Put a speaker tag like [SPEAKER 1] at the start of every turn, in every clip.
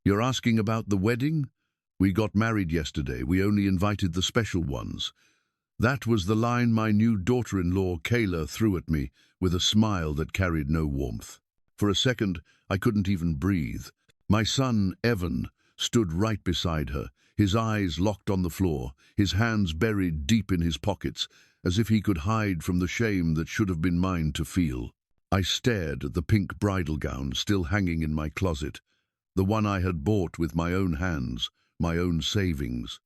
[SPEAKER 1] You're asking about the wedding? We got married yesterday. We only invited the special ones. That was the line my new daughter-in-law, Kayla, threw at me with a smile that carried no warmth. For a second, I couldn't even breathe. My son, Evan, stood right beside her, his eyes locked on the floor, his hands buried deep in his pockets, as if he could hide from the shame that should have been mine to feel. I stared at the pink bridal gown still hanging in my closet, the one I had bought with my own hands, my own savings.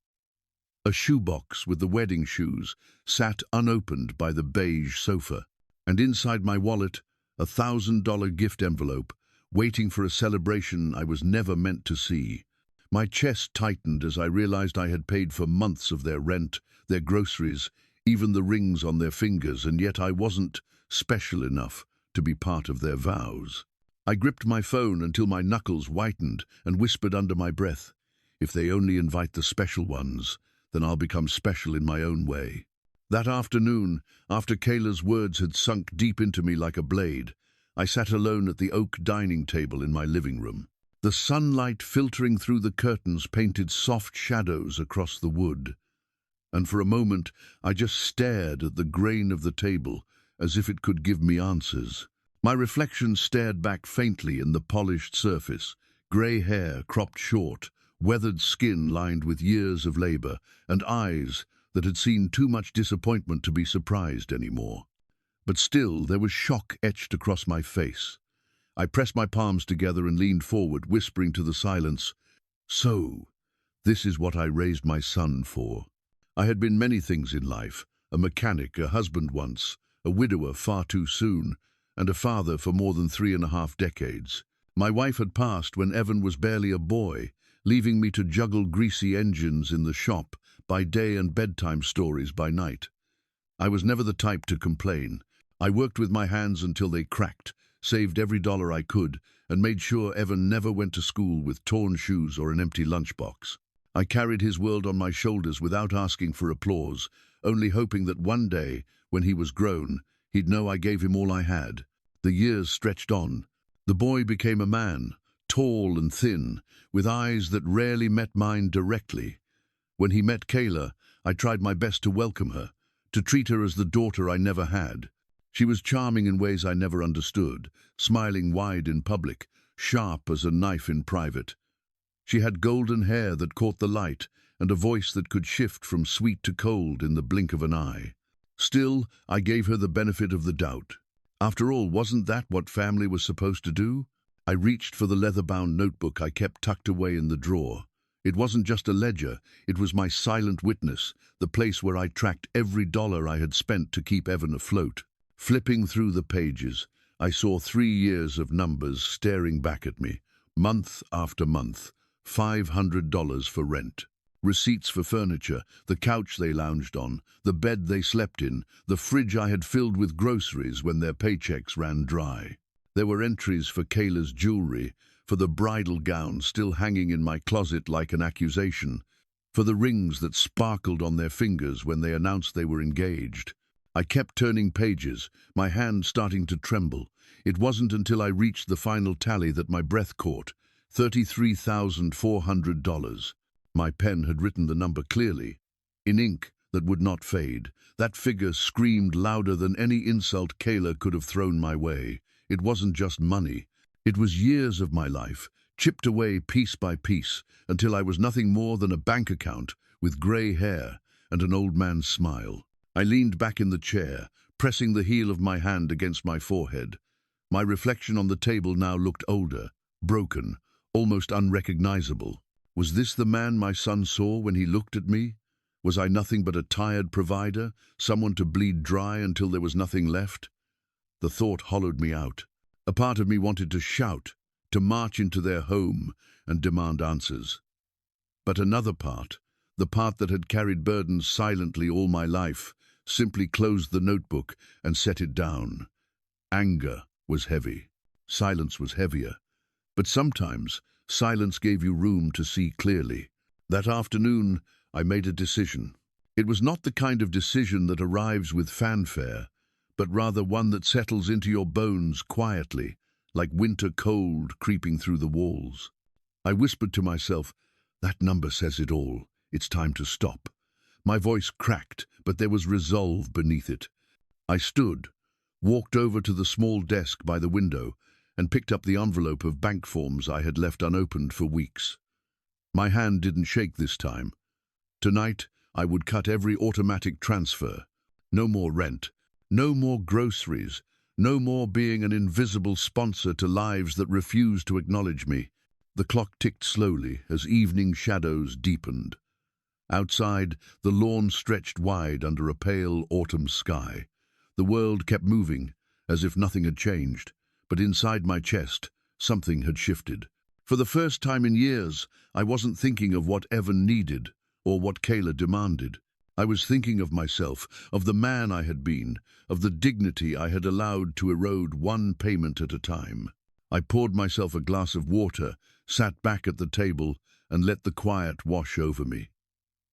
[SPEAKER 1] A shoebox with the wedding shoes sat unopened by the beige sofa, and inside my wallet, a $1,000 gift envelope, waiting for a celebration I was never meant to see. My chest tightened as I realized I had paid for months of their rent, their groceries, even the rings on their fingers, and yet I wasn't special enough to be part of their vows. I gripped my phone until my knuckles whitened and whispered under my breath, "If they only invite the special ones, then I'll become special in my own way." That afternoon, after Kayla's words had sunk deep into me like a blade, I sat alone at the oak dining table in my living room. The sunlight filtering through the curtains painted soft shadows across the wood, and for a moment I just stared at the grain of the table as if it could give me answers. My reflection stared back faintly in the polished surface, grey hair cropped short, weathered skin lined with years of labor, and eyes that had seen too much disappointment to be surprised anymore. But still, there was shock etched across my face. I pressed my palms together and leaned forward, whispering to the silence, "So, this is what I raised my son for." I had been many things in life: a mechanic, a husband once, a widower far too soon, and a father for more than 3.5 decades. My wife had passed when Evan was barely a boy, leaving me to juggle greasy engines in the shop by day and bedtime stories by night. I was never the type to complain. I worked with my hands until they cracked, saved every dollar I could, and made sure Evan never went to school with torn shoes or an empty lunchbox. I carried his world on my shoulders without asking for applause, only hoping that one day, when he was grown, he'd know I gave him all I had. The years stretched on. The boy became a man, tall and thin, with eyes that rarely met mine directly. When he met Kayla, I tried my best to welcome her, to treat her as the daughter I never had. She was charming in ways I never understood, smiling wide in public, sharp as a knife in private. She had golden hair that caught the light, and a voice that could shift from sweet to cold in the blink of an eye. Still, I gave her the benefit of the doubt. After all, wasn't that what family was supposed to do? I reached for the leather-bound notebook I kept tucked away in the drawer. It wasn't just a ledger, it was my silent witness, the place where I tracked every dollar I had spent to keep Evan afloat. Flipping through the pages, I saw 3 years of numbers staring back at me, month after month. $500 for rent, receipts for furniture, the couch they lounged on, the bed they slept in, the fridge I had filled with groceries when their paychecks ran dry. There were entries for Kayla's jewelry, for the bridal gown still hanging in my closet like an accusation, for the rings that sparkled on their fingers when they announced they were engaged. I kept turning pages, my hand starting to tremble. It wasn't until I reached the final tally that my breath caught. $33,400. My pen had written the number clearly, in ink that would not fade. That figure screamed louder than any insult Kayla could have thrown my way. It wasn't just money. It was years of my life, chipped away piece by piece, until I was nothing more than a bank account with grey hair and an old man's smile. I leaned back in the chair, pressing the heel of my hand against my forehead. My reflection on the table now looked older, broken, almost unrecognizable. Was this the man my son saw when he looked at me? Was I nothing but a tired provider, someone to bleed dry until there was nothing left? The thought hollowed me out. A part of me wanted to shout, to march into their home and demand answers. But another part, the part that had carried burdens silently all my life, simply closed the notebook and set it down. Anger was heavy. Silence was heavier. But sometimes, silence gave you room to see clearly. That afternoon, I made a decision. It was not the kind of decision that arrives with fanfare, but rather one that settles into your bones quietly, like winter cold creeping through the walls. I whispered to myself, "That number says it all. It's time to stop." My voice cracked, but there was resolve beneath it. I stood, walked over to the small desk by the window, and picked up the envelope of bank forms I had left unopened for weeks. My hand didn't shake this time. Tonight, I would cut every automatic transfer. No more rent, no more groceries, no more being an invisible sponsor to lives that refused to acknowledge me. The clock ticked slowly as evening shadows deepened. Outside, the lawn stretched wide under a pale autumn sky. The world kept moving, as if nothing had changed, but inside my chest, something had shifted. For the first time in years, I wasn't thinking of what Evan needed or what Kayla demanded. I was thinking of myself, of the man I had been, of the dignity I had allowed to erode one payment at a time. I poured myself a glass of water, sat back at the table, and let the quiet wash over me.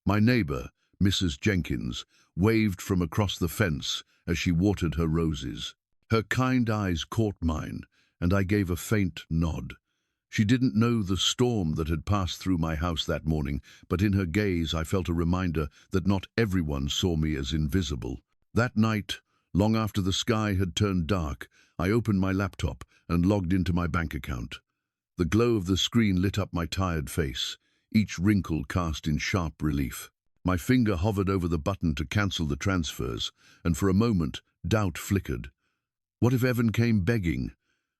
[SPEAKER 1] My neighbor, Mrs. Jenkins, waved from across the fence as she watered her roses. Her kind eyes caught mine, and I gave a faint nod. She didn't know the storm that had passed through my house that morning, but in her gaze I felt a reminder that not everyone saw me as invisible. That night, long after the sky had turned dark, I opened my laptop and logged into my bank account. The glow of the screen lit up my tired face, each wrinkle cast in sharp relief. My finger hovered over the button to cancel the transfers, and for a moment, doubt flickered. What if Evan came begging?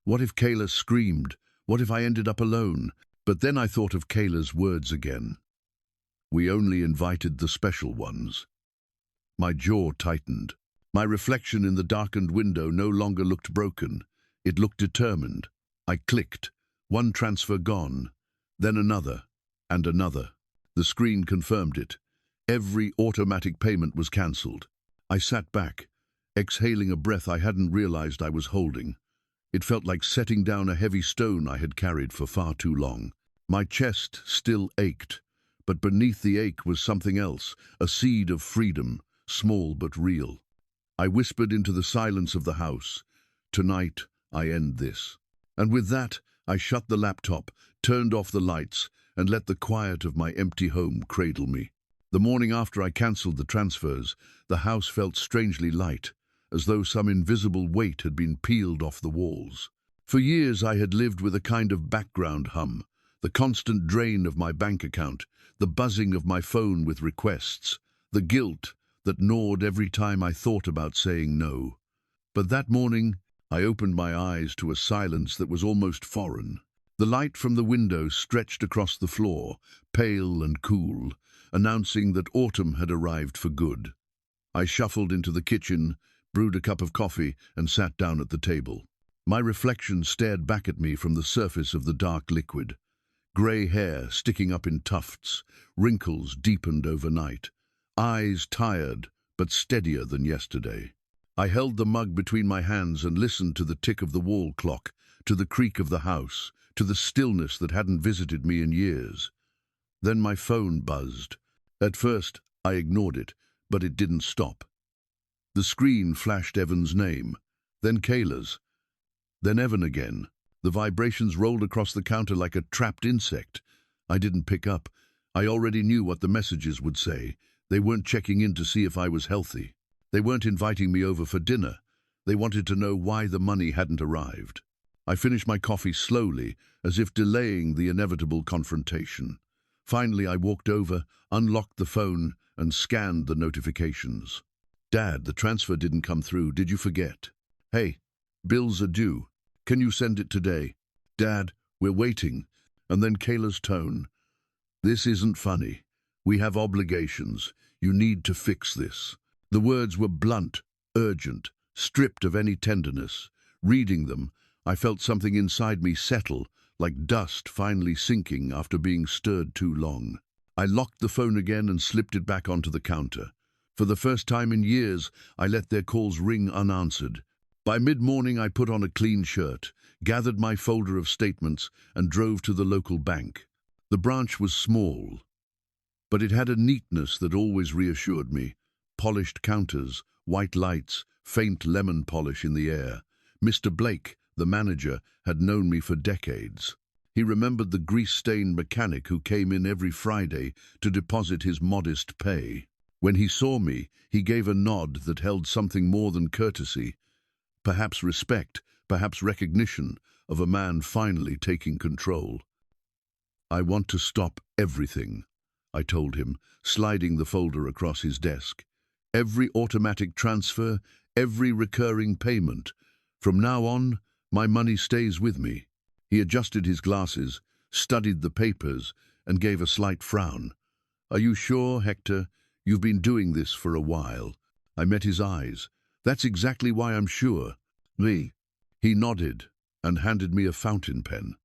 [SPEAKER 1] What if Kayla screamed? What if I ended up alone? But then I thought of Kayla's words again. We only invited the special ones. My jaw tightened. My reflection in the darkened window no longer looked broken. It looked determined. I clicked. One transfer gone. Then another. And another. The screen confirmed it. Every automatic payment was cancelled. I sat back, exhaling a breath I hadn't realized I was holding. It felt like setting down a heavy stone I had carried for far too long. My chest still ached, but beneath the ache was something else, a seed of freedom, small but real. I whispered into the silence of the house, "Tonight, I end this." And with that, I shut the laptop, turned off the lights, and let the quiet of my empty home cradle me. The morning after I cancelled the transfers, the house felt strangely light, as though some invisible weight had been peeled off the walls. For years I had lived with a kind of background hum, the constant drain of my bank account, the buzzing of my phone with requests, the guilt that gnawed every time I thought about saying no. But that morning, I opened my eyes to a silence that was almost foreign. The light from the window stretched across the floor, pale and cool, announcing that autumn had arrived for good. I shuffled into the kitchen, brewed a cup of coffee, and sat down at the table. My reflection stared back at me from the surface of the dark liquid. Grey hair sticking up in tufts, wrinkles deepened overnight, eyes tired but steadier than yesterday. I held the mug between my hands and listened to the tick of the wall clock, to the creak of the house, to the stillness that hadn't visited me in years. Then my phone buzzed. At first, I ignored it, but it didn't stop. The screen flashed Evan's name, then Kayla's, then Evan again. The vibrations rolled across the counter like a trapped insect. I didn't pick up. I already knew what the messages would say. They weren't checking in to see if I was healthy. They weren't inviting me over for dinner. They wanted to know why the money hadn't arrived. I finished my coffee slowly, as if delaying the inevitable confrontation. Finally, I walked over, unlocked the phone, and scanned the notifications. "Dad, the transfer didn't come through. Did you forget?" "Hey, bills are due. Can you send it today?" "Dad, we're waiting." And then Kayla's tone. "This isn't funny. We have obligations. You need to fix this." The words were blunt, urgent, stripped of any tenderness. Reading them, I felt something inside me settle, like dust finally sinking after being stirred too long. I locked the phone again and slipped it back onto the counter. For the first time in years, I let their calls ring unanswered. By mid-morning, I put on a clean shirt, gathered my folder of statements, and drove to the local bank. The branch was small, but it had a neatness that always reassured me. Polished counters, white lights, faint lemon polish in the air. Mr. Blake, the manager, had known me for decades. He remembered the grease-stained mechanic who came in every Friday to deposit his modest pay. When he saw me, he gave a nod that held something more than courtesy, perhaps respect, perhaps recognition of a man finally taking control. "I want to stop everything," I told him, sliding the folder across his desk. "Every automatic transfer, every recurring payment. From now on, my money stays with me." He adjusted his glasses, studied the papers, and gave a slight frown. "Are you sure, Hector? You've been doing this for a while." I met his eyes. "That's exactly why I'm sure." "Me?" He nodded and handed me a fountain pen.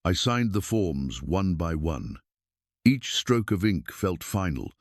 [SPEAKER 1] I signed the forms one by one. Each stroke of ink felt final,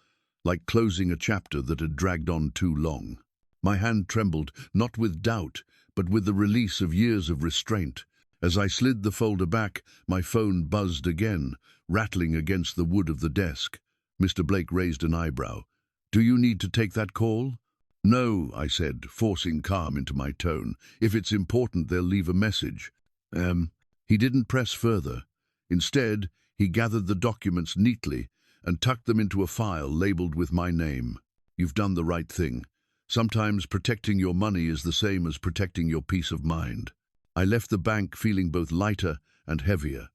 [SPEAKER 1] like closing a chapter that had dragged on too long. My hand trembled, not with doubt, but with the release of years of restraint. As I slid the folder back, my phone buzzed again, rattling against the wood of the desk. Mr. Blake raised an eyebrow. "Do you need to take that call?" "No," I said, forcing calm into my tone. "If it's important, they'll leave a message." He didn't press further. Instead, he gathered the documents neatly and tucked them into a file labeled with my name. "You've done the right thing. Sometimes protecting your money is the same as protecting your peace of mind." I left the bank feeling both lighter and heavier.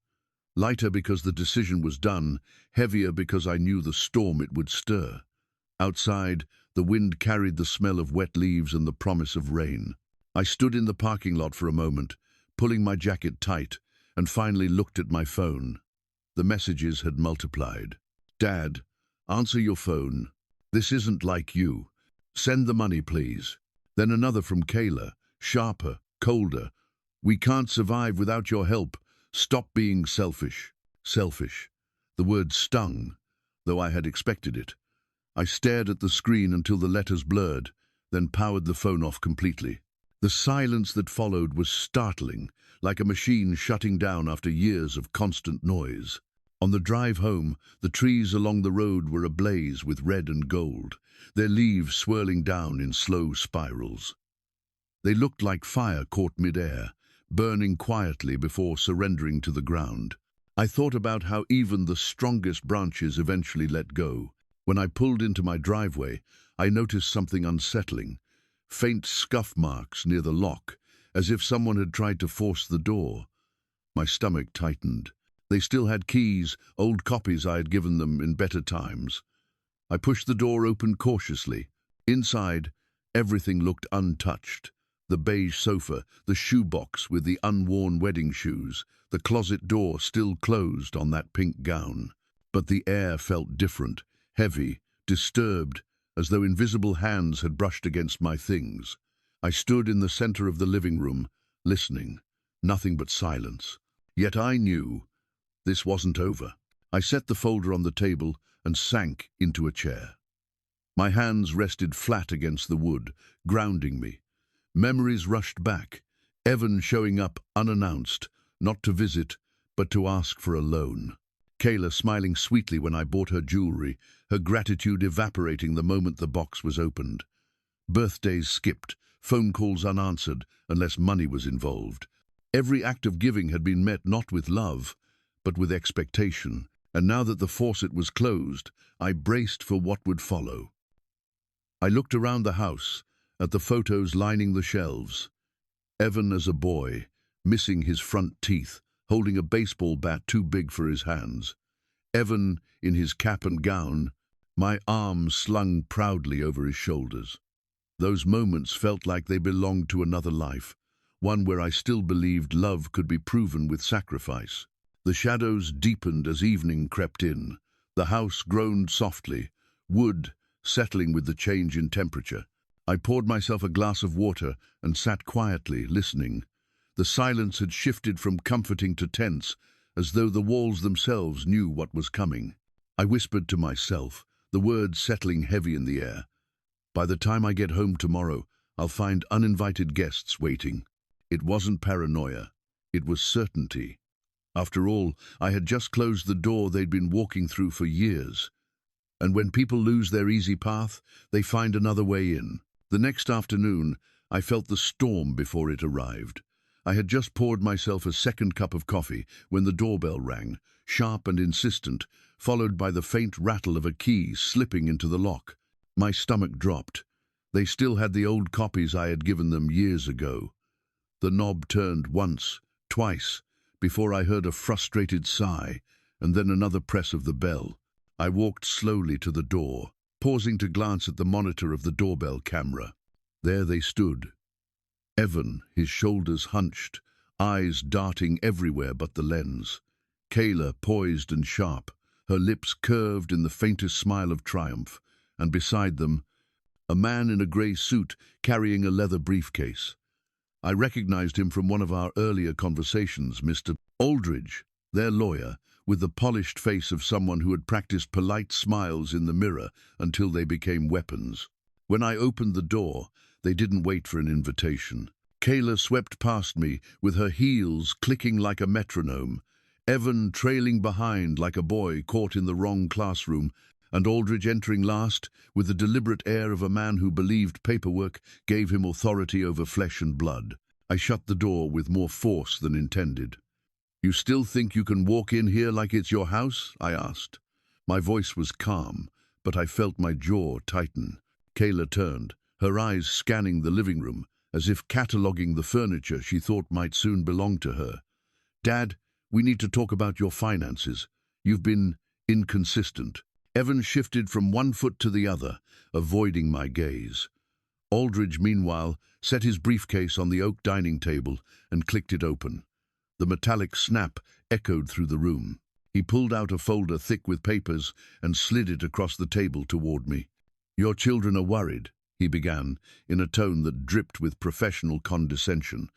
[SPEAKER 1] Lighter because the decision was done, heavier because I knew the storm it would stir. Outside, the wind carried the smell of wet leaves and the promise of rain. I stood in the parking lot for a moment, pulling my jacket tight, and finally looked at my phone. The messages had multiplied. "Dad, answer your phone. This isn't like you. Send the money, please." Then another from Kayla, sharper, colder. "We can't survive without your help. Stop being selfish." Selfish. The word stung, though I had expected it. I stared at the screen until the letters blurred, then powered the phone off completely. The silence that followed was startling, like a machine shutting down after years of constant noise. On the drive home, the trees along the road were ablaze with red and gold, their leaves swirling down in slow spirals. They looked like fire caught mid-air, burning quietly before surrendering to the ground. I thought about how even the strongest branches eventually let go. When I pulled into my driveway, I noticed something unsettling. Faint scuff marks near the lock, as if someone had tried to force the door. My stomach tightened. They still had keys, old copies I had given them in better times. I pushed the door open cautiously. Inside, everything looked untouched. The beige sofa, the shoebox with the unworn wedding shoes, the closet door still closed on that pink gown. But the air felt different, heavy, disturbed, as though invisible hands had brushed against my things. I stood in the center of the living room, listening. Nothing but silence. Yet I knew this wasn't over. I set the folder on the table and sank into a chair. My hands rested flat against the wood, grounding me. Memories rushed back, Evan showing up unannounced, not to visit, but to ask for a loan. Kayla smiling sweetly when I bought her jewelry, her gratitude evaporating the moment the box was opened. Birthdays skipped, phone calls unanswered, unless money was involved. Every act of giving had been met not with love, but with expectation, and now that the faucet was closed, I braced for what would follow. I looked around the house, at the photos lining the shelves. Evan as a boy, missing his front teeth, holding a baseball bat too big for his hands. Evan in his cap and gown, my arms slung proudly over his shoulders. Those moments felt like they belonged to another life, one where I still believed love could be proven with sacrifice. The shadows deepened as evening crept in. The house groaned softly, wood settling with the change in temperature. I poured myself a glass of water and sat quietly, listening. The silence had shifted from comforting to tense, as though the walls themselves knew what was coming. I whispered to myself, the words settling heavy in the air. "By the time I get home tomorrow, I'll find uninvited guests waiting." It wasn't paranoia. It was certainty. After all, I had just closed the door they'd been walking through for years. And when people lose their easy path, they find another way in. The next afternoon, I felt the storm before it arrived. I had just poured myself a second cup of coffee when the doorbell rang, sharp and insistent, followed by the faint rattle of a key slipping into the lock. My stomach dropped. They still had the old copies I had given them years ago. The knob turned once, twice, before I heard a frustrated sigh, and then another press of the bell. I walked slowly to the door, pausing to glance at the monitor of the doorbell camera. There they stood. Evan, his shoulders hunched, eyes darting everywhere but the lens. Kayla, poised and sharp, her lips curved in the faintest smile of triumph, and beside them, a man in a grey suit carrying a leather briefcase. I recognized him from one of our earlier conversations, Mr. Aldridge, their lawyer, with the polished face of someone who had practiced polite smiles in the mirror until they became weapons. When I opened the door, they didn't wait for an invitation. Kayla swept past me, with her heels clicking like a metronome, Evan trailing behind like a boy caught in the wrong classroom, and Aldridge entering last with the deliberate air of a man who believed paperwork gave him authority over flesh and blood. I shut the door with more force than intended. "You still think you can walk in here like it's your house?" I asked. My voice was calm, but I felt my jaw tighten. Kayla turned, her eyes scanning the living room, as if cataloguing the furniture she thought might soon belong to her. "Dad, we need to talk about your finances. You've been inconsistent." Evan shifted from one foot to the other, avoiding my gaze. Aldridge, meanwhile, set his briefcase on the oak dining table and clicked it open. The metallic snap echoed through the room. He pulled out a folder thick with papers and slid it across the table toward me. "Your children are worried," he began, in a tone that dripped with professional condescension.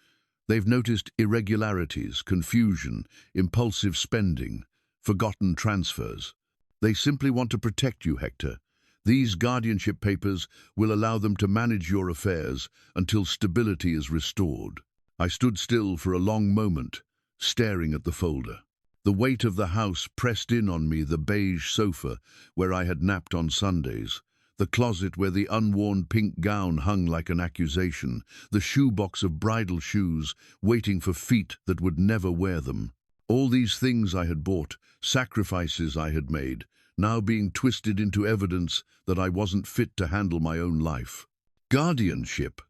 [SPEAKER 1] "They've noticed irregularities, confusion, impulsive spending, forgotten transfers. They simply want to protect you, Hector. These guardianship papers will allow them to manage your affairs until stability is restored." I stood still for a long moment, staring at the folder. The weight of the house pressed in on me, the beige sofa where I had napped on Sundays, the closet where the unworn pink gown hung like an accusation, the shoebox of bridal shoes waiting for feet that would never wear them. All these things I had bought, sacrifices I had made, now being twisted into evidence that I wasn't fit to handle my own life. "Guardianship,"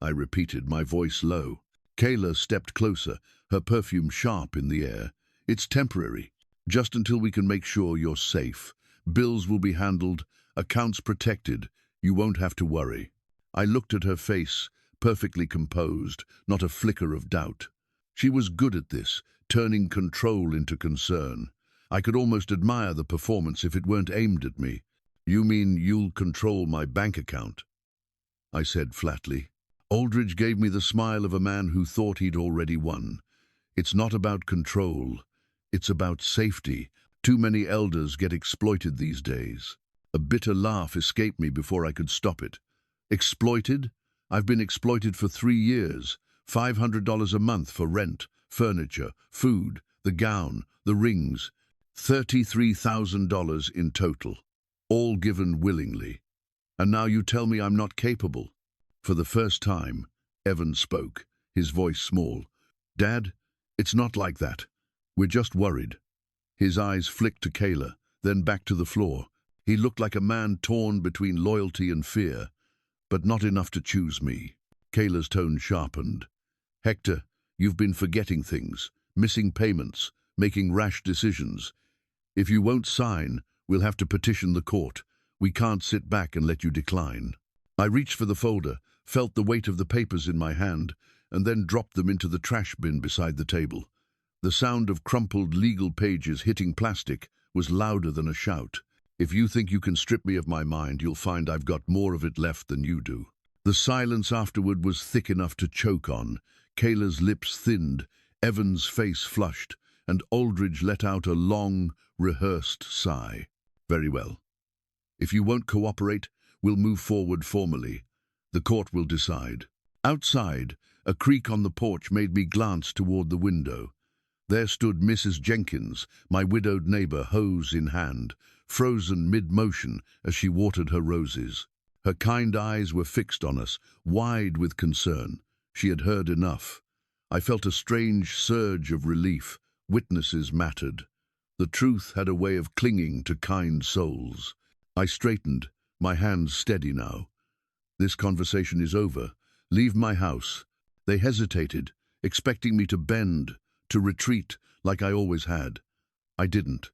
[SPEAKER 1] I repeated, my voice low. Kayla stepped closer, her perfume sharp in the air. "It's temporary, just until we can make sure you're safe. Bills will be handled, accounts protected. You won't have to worry." I looked at her face, perfectly composed, not a flicker of doubt. She was good at this, turning control into concern. I could almost admire the performance if it weren't aimed at me. "You mean you'll control my bank account?" I said flatly. Aldridge gave me the smile of a man who thought he'd already won. "It's not about control. It's about safety. Too many elders get exploited these days." A bitter laugh escaped me before I could stop it. "Exploited? I've been exploited for 3 years. $500 a month for rent, furniture, food, the gown, the rings. $33,000 in total, all given willingly. And now you tell me I'm not capable." For the first time, Evan spoke, his voice small. "Dad, it's not like that. We're just worried." His eyes flicked to Kayla, then back to the floor. He looked like a man torn between loyalty and fear, but not enough to choose me. Kayla's tone sharpened. "Hector, you've been forgetting things, missing payments, making rash decisions. If you won't sign, we'll have to petition the court. We can't sit back and let you decline." I reached for the folder, felt the weight of the papers in my hand, and then dropped them into the trash bin beside the table. The sound of crumpled legal pages hitting plastic was louder than a shout. "If you think you can strip me of my mind, you'll find I've got more of it left than you do." The silence afterward was thick enough to choke on. Kayla's lips thinned, Evan's face flushed, and Aldridge let out a long, rehearsed sigh. "Very well. If you won't cooperate, we'll move forward formally. The court will decide." Outside, a creak on the porch made me glance toward the window. There stood Mrs. Jenkins, my widowed neighbor, hose in hand, frozen mid-motion as she watered her roses. Her kind eyes were fixed on us, wide with concern. She had heard enough. I felt a strange surge of relief. Witnesses mattered. The truth had a way of clinging to kind souls. I straightened, my hands steady now. This conversation is over. Leave my house. They hesitated, expecting me to bend, to retreat, like I always had. I didn't.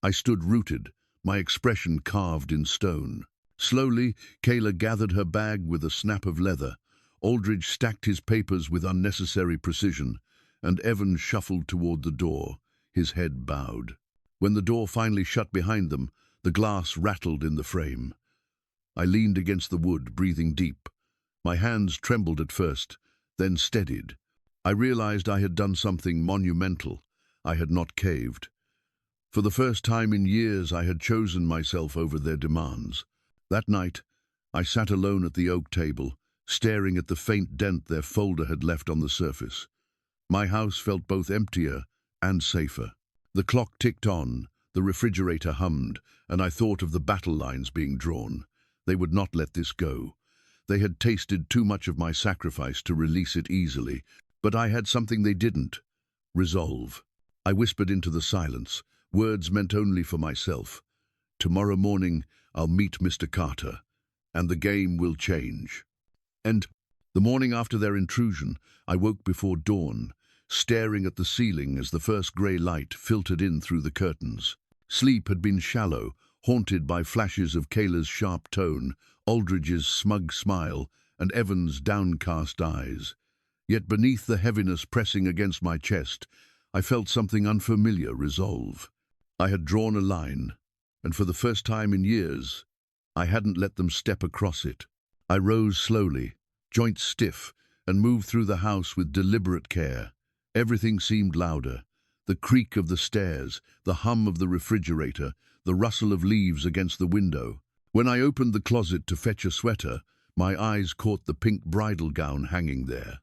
[SPEAKER 1] I stood rooted, my expression carved in stone. Slowly, Kayla gathered her bag with a snap of leather. Aldridge stacked his papers with unnecessary precision, and Evan shuffled toward the door, his head bowed. When the door finally shut behind them, the glass rattled in the frame. I leaned against the wood, breathing deep. My hands trembled at first, then steadied. I realized I had done something monumental. I had not caved. For the first time in years, I had chosen myself over their demands. That night, I sat alone at the oak table, staring at the faint dent their folder had left on the surface. My house felt both emptier and safer. The clock ticked on, the refrigerator hummed, and I thought of the battle lines being drawn. They would not let this go. They had tasted too much of my sacrifice to release it easily, but I had something they didn't: resolve. I whispered into the silence, words meant only for myself. Tomorrow morning, I'll meet Mr. Carter, and the game will change. And the morning after their intrusion, I woke before dawn, staring at the ceiling as the first grey light filtered in through the curtains. Sleep had been shallow, haunted by flashes of Kayla's sharp tone, Aldridge's smug smile, and Evan's downcast eyes. Yet beneath the heaviness pressing against my chest, I felt something unfamiliar resolve. I had drawn a line, and for the first time in years, I hadn't let them step across it. I rose slowly, joints stiff, and moved through the house with deliberate care. Everything seemed louder. The creak of the stairs, the hum of the refrigerator, the rustle of leaves against the window. When I opened the closet to fetch a sweater, my eyes caught the pink bridal gown hanging there.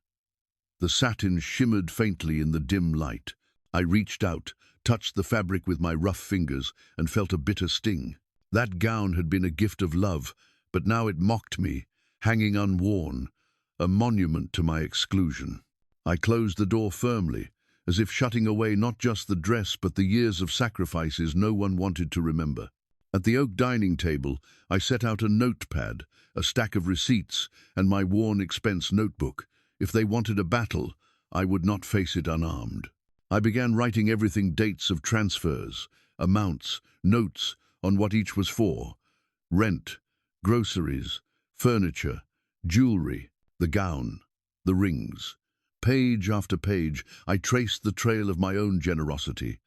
[SPEAKER 1] The satin shimmered faintly in the dim light. I reached out, touched the fabric with my rough fingers, and felt a bitter sting. That gown had been a gift of love, but now it mocked me, hanging unworn, a monument to my exclusion. I closed the door firmly, as if shutting away not just the dress but the years of sacrifices no one wanted to remember. At the oak dining table, I set out a notepad, a stack of receipts, and my worn expense notebook. If they wanted a battle, I would not face it unarmed. I began writing everything: dates of transfers, amounts, notes on what each was for, rent, groceries, furniture, jewelry, the gown, the rings. Page after page, I traced the trail of my own generosity.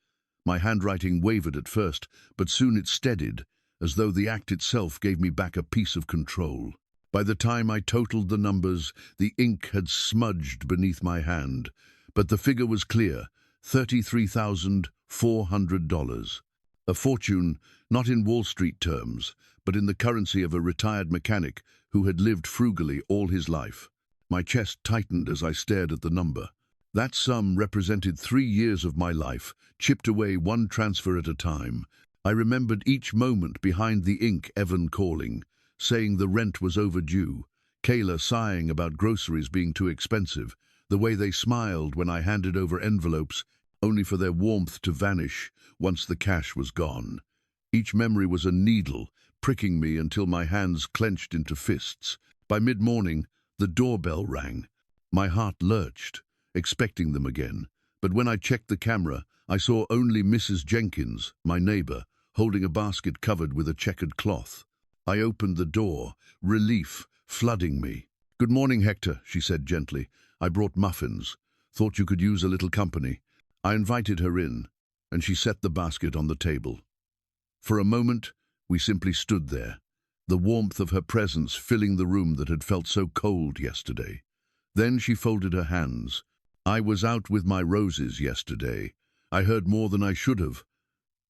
[SPEAKER 1] My handwriting wavered at first, but soon it steadied, as though the act itself gave me back a piece of control. By the time I totaled the numbers, the ink had smudged beneath my hand, but the figure was clear: $33,400. A fortune, not in Wall Street terms, but in the currency of a retired mechanic who had lived frugally all his life. My chest tightened as I stared at the number. That sum represented 3 years of my life, chipped away one transfer at a time. I remembered each moment behind the ink: Evan calling, saying the rent was overdue, Kayla sighing about groceries being too expensive, the way they smiled when I handed over envelopes, only for their warmth to vanish once the cash was gone. Each memory was a needle, pricking me until my hands clenched into fists. By mid-morning, the doorbell rang. My heart lurched, expecting them again. But when I checked the camera, I saw only Mrs. Jenkins, my neighbor, holding a basket covered with a checkered cloth. I opened the door, relief flooding me. "Good morning, Hector," she said gently. "I brought muffins. Thought you could use a little company." I invited her in, and she set the basket on the table. For a moment, we simply stood there, the warmth of her presence filling the room that had felt so cold yesterday. Then she folded her hands. "I was out with my roses yesterday. I heard more than I should have.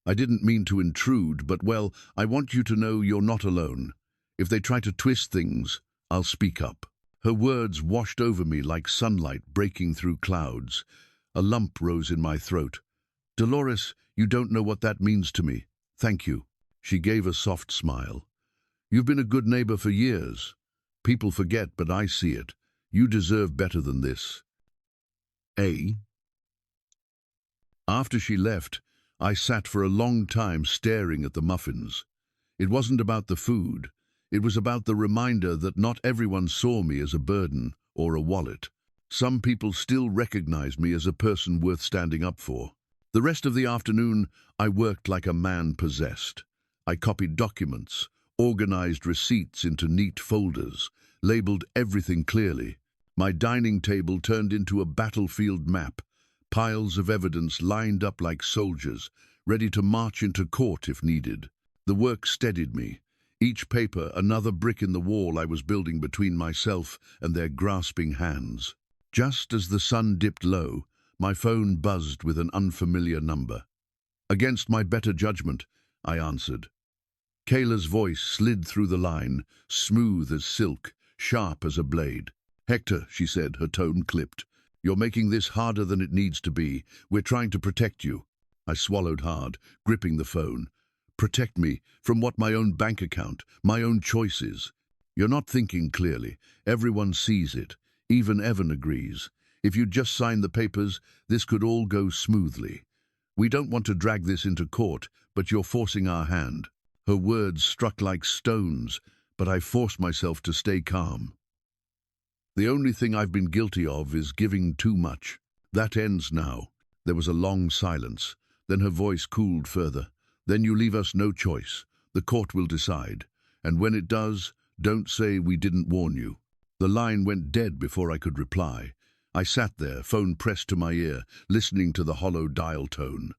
[SPEAKER 1] I didn't mean to intrude, but, well, I want you to know you're not alone. If they try to twist things, I'll speak up." Her words washed over me like sunlight breaking through clouds. A lump rose in my throat. "Dolores, you don't know what that means to me. Thank you." She gave a soft smile. "You've been a good neighbor for years. People forget, but I see it. You deserve better than this."
[SPEAKER 2] A.
[SPEAKER 1] After she left, I sat for a long time staring at the muffins. It wasn't about the food. It was about the reminder that not everyone saw me as a burden or a wallet. Some people still recognized me as a person worth standing up for. The rest of the afternoon, I worked like a man possessed. I copied documents, organized receipts into neat folders, labeled everything clearly. My dining table turned into a battlefield map, piles of evidence lined up like soldiers, ready to march into court if needed. The work steadied me. Each paper another brick in the wall I was building between myself and their grasping hands. Just as the sun dipped low, my phone buzzed with an unfamiliar number. Against my better judgment, I answered. Kayla's voice slid through the line, smooth as silk, sharp as a blade. "Hector," she said, her tone clipped. "You're making this harder than it needs to be. We're trying to protect you." I swallowed hard, gripping the phone. Protect me from what? My own bank account, my own choices. You're not thinking clearly. Everyone sees it. Even Evan agrees. If you'd just sign the papers, this could all go smoothly. We don't want to drag this into court, but you're forcing our hand. Her words struck like stones, but I forced myself to stay calm. The only thing I've been guilty of is giving too much. That ends now. There was a long silence. Then her voice cooled further. Then you leave us no choice. The court will decide. And when it does, don't say we didn't warn you. The line went dead before I could reply. I sat there, phone pressed to my ear, listening to the hollow dial tone.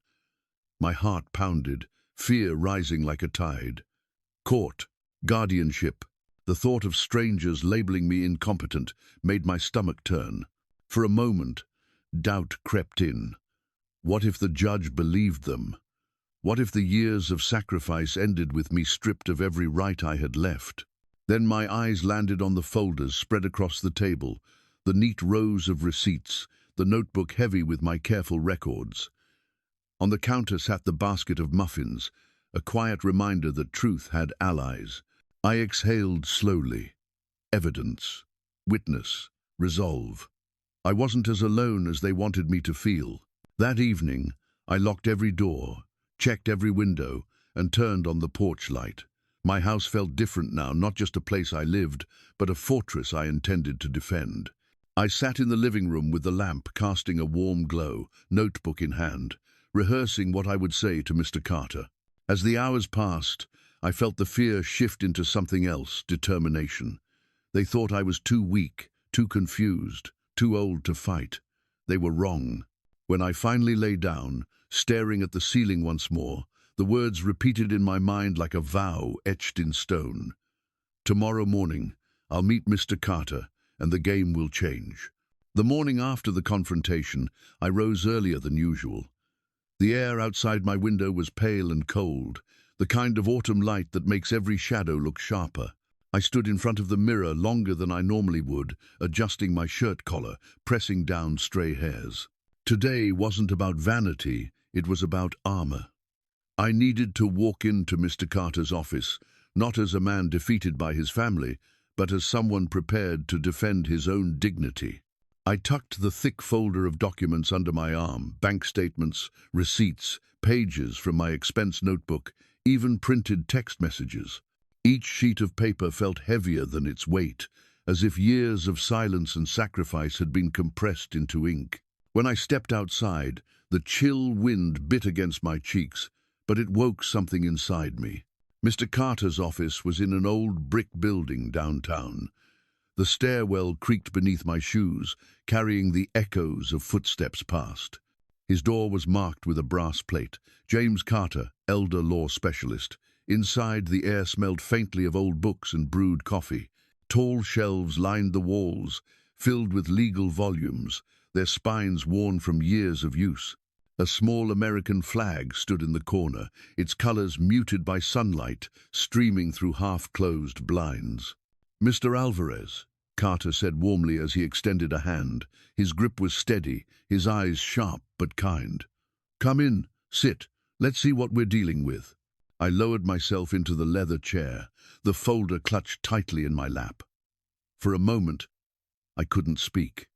[SPEAKER 1] My heart pounded, fear rising like a tide. Court, guardianship, the thought of strangers labeling me incompetent made my stomach turn. For a moment, doubt crept in. What if the judge believed them? What if the years of sacrifice ended with me stripped of every right I had left? Then my eyes landed on the folders spread across the table, the neat rows of receipts, the notebook heavy with my careful records. On the counter sat the basket of muffins, a quiet reminder that truth had allies. I exhaled slowly. Evidence, witness, resolve. I wasn't as alone as they wanted me to feel. That evening, I locked every door, checked every window, and turned on the porch light. My house felt different now, not just a place I lived, but a fortress I intended to defend. I sat in the living room with the lamp casting a warm glow, notebook in hand, rehearsing what I would say to Mr. Carter. As the hours passed, I felt the fear shift into something else, determination. They thought I was too weak, too confused, too old to fight. They were wrong. When I finally lay down, staring at the ceiling once more, the words repeated in my mind like a vow etched in stone. Tomorrow morning, I'll meet Mr. Carter, and the game will change. The morning after the confrontation, I rose earlier than usual. The air outside my window was pale and cold, the kind of autumn light that makes every shadow look sharper. I stood in front of the mirror longer than I normally would, adjusting my shirt collar, pressing down stray hairs. Today wasn't about vanity, it was about armor. I needed to walk into Mr. Carter's office, not as a man defeated by his family, but as someone prepared to defend his own dignity. I tucked the thick folder of documents under my arm, bank statements, receipts, pages from my expense notebook, even printed text messages. Each sheet of paper felt heavier than its weight, as if years of silence and sacrifice had been compressed into ink. When I stepped outside, the chill wind bit against my cheeks, but it woke something inside me. Mr. Carter's office was in an old brick building downtown. The stairwell creaked beneath my shoes, carrying the echoes of footsteps past. His door was marked with a brass plate, James Carter, elder law specialist. Inside, the air smelled faintly of old books and brewed coffee. Tall shelves lined the walls, filled with legal volumes, their spines worn from years of use. A small American flag stood in the corner, its colors muted by sunlight, streaming through half-closed blinds. "Mr. Alvarez," Carter said warmly as he extended a hand. His grip was steady, his eyes sharp but kind. "Come in, sit, let's see what we're dealing with." I lowered myself into the leather chair, the folder clutched tightly in my lap. For a moment, I couldn't speak.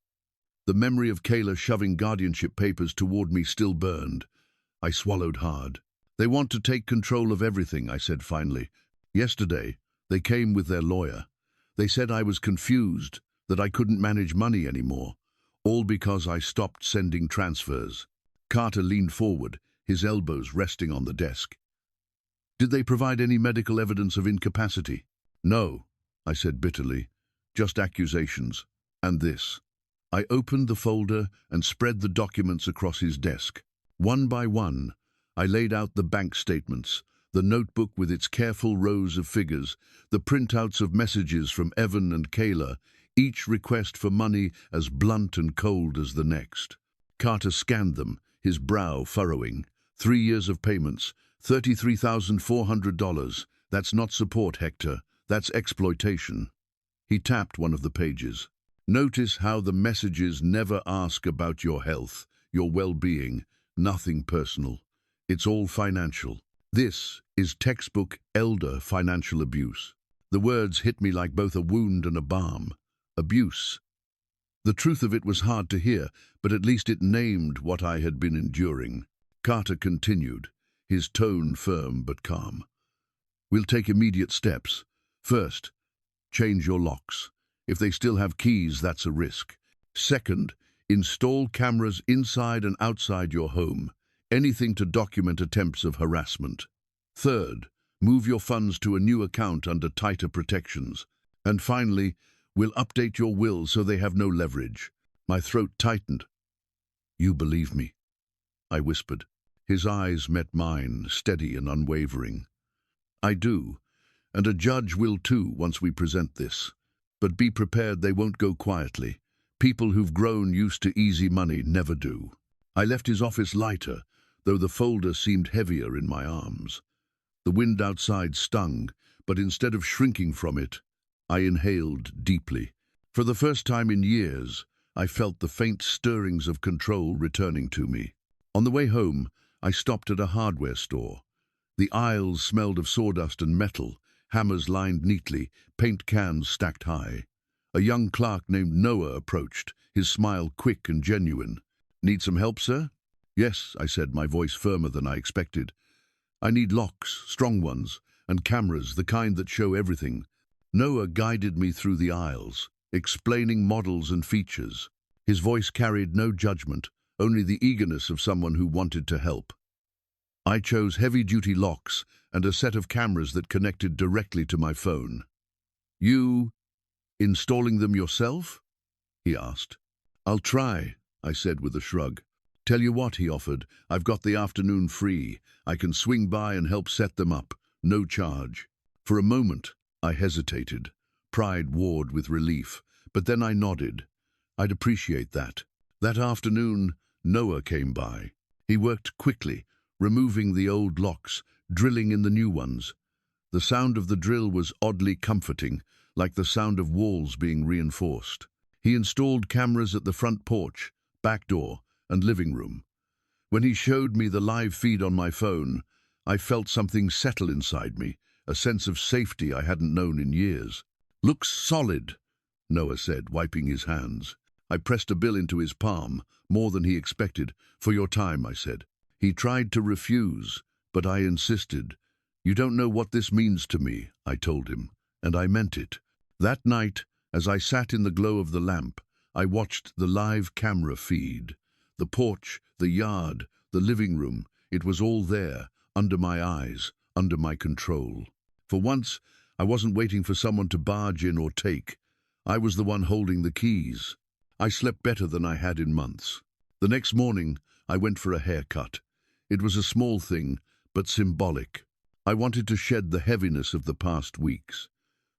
[SPEAKER 1] The memory of Kayla shoving guardianship papers toward me still burned. I swallowed hard. They want to take control of everything, I said finally. Yesterday, they came with their lawyer. They said I was confused, that I couldn't manage money anymore, all because I stopped sending transfers. Carter leaned forward, his elbows resting on the desk. Did they provide any medical evidence of incapacity? No, I said bitterly, just accusations. And this. I opened the folder and spread the documents across his desk. One by one, I laid out the bank statements, the notebook with its careful rows of figures, the printouts of messages from Evan and Kayla, each request for money as blunt and cold as the next. Carter scanned them, his brow furrowing. 3 years of payments, $33,400. That's not support, Hector. That's exploitation. He tapped one of the pages. Notice how the messages never ask about your health, your well-being, nothing personal. It's all financial. This is textbook elder financial abuse. The words hit me like both a wound and a balm. Abuse. The truth of it was hard to hear, but at least it named what I had been enduring. Carter continued, his tone firm but calm. We'll take immediate steps. First, change your locks. If they still have keys, that's a risk. Second, install cameras inside and outside your home. Anything to document attempts of harassment. Third, move your funds to a new account under tighter protections. And finally, we'll update your will so they have no leverage. My throat tightened. You believe me, I whispered. His eyes met mine, steady and unwavering. I do, and a judge will too once we present this. But be prepared, they won't go quietly. People who've grown used to easy money never do. I left his office lighter, though the folder seemed heavier in my arms. The wind outside stung, but instead of shrinking from it, I inhaled deeply. For the first time in years, I felt the faint stirrings of control returning to me. On the way home, I stopped at a hardware store. The aisles smelled of sawdust and metal, hammers lined neatly, paint cans stacked high. A young clerk named Noah approached, his smile quick and genuine. Need some help, sir? Yes, I said, my voice firmer than I expected. I need locks, strong ones, and cameras, the kind that show everything. Noah guided me through the aisles, explaining models and features. His voice carried no judgment, only the eagerness of someone who wanted to help. I chose heavy-duty locks and a set of cameras that connected directly to my phone. You installing them yourself? He asked. I'll try, I said with a shrug. Tell you what, he offered, I've got the afternoon free. I can swing by and help set them up, no charge. For a moment, I hesitated. Pride warred with relief, but then I nodded. I'd appreciate that. That afternoon, Noah came by. He worked quickly, removing the old locks, drilling in the new ones. The sound of the drill was oddly comforting, like the sound of walls being reinforced. He installed cameras at the front porch, back door, and living room. When he showed me the live feed on my phone, I felt something settle inside me, a sense of safety I hadn't known in years. Looks solid, Noah said, wiping his hands. I pressed a bill into his palm, more than he expected. For your time, I said. He tried to refuse, but I insisted. You don't know what this means to me, I told him, and I meant it. That night, as I sat in the glow of the lamp, I watched the live camera feed. The porch, the yard, the living room, it was all there, under my eyes, under my control. For once, I wasn't waiting for someone to barge in or take. I was the one holding the keys. I slept better than I had in months. The next morning, I went for a haircut. It was a small thing, but symbolic. I wanted to shed the heaviness of the past weeks.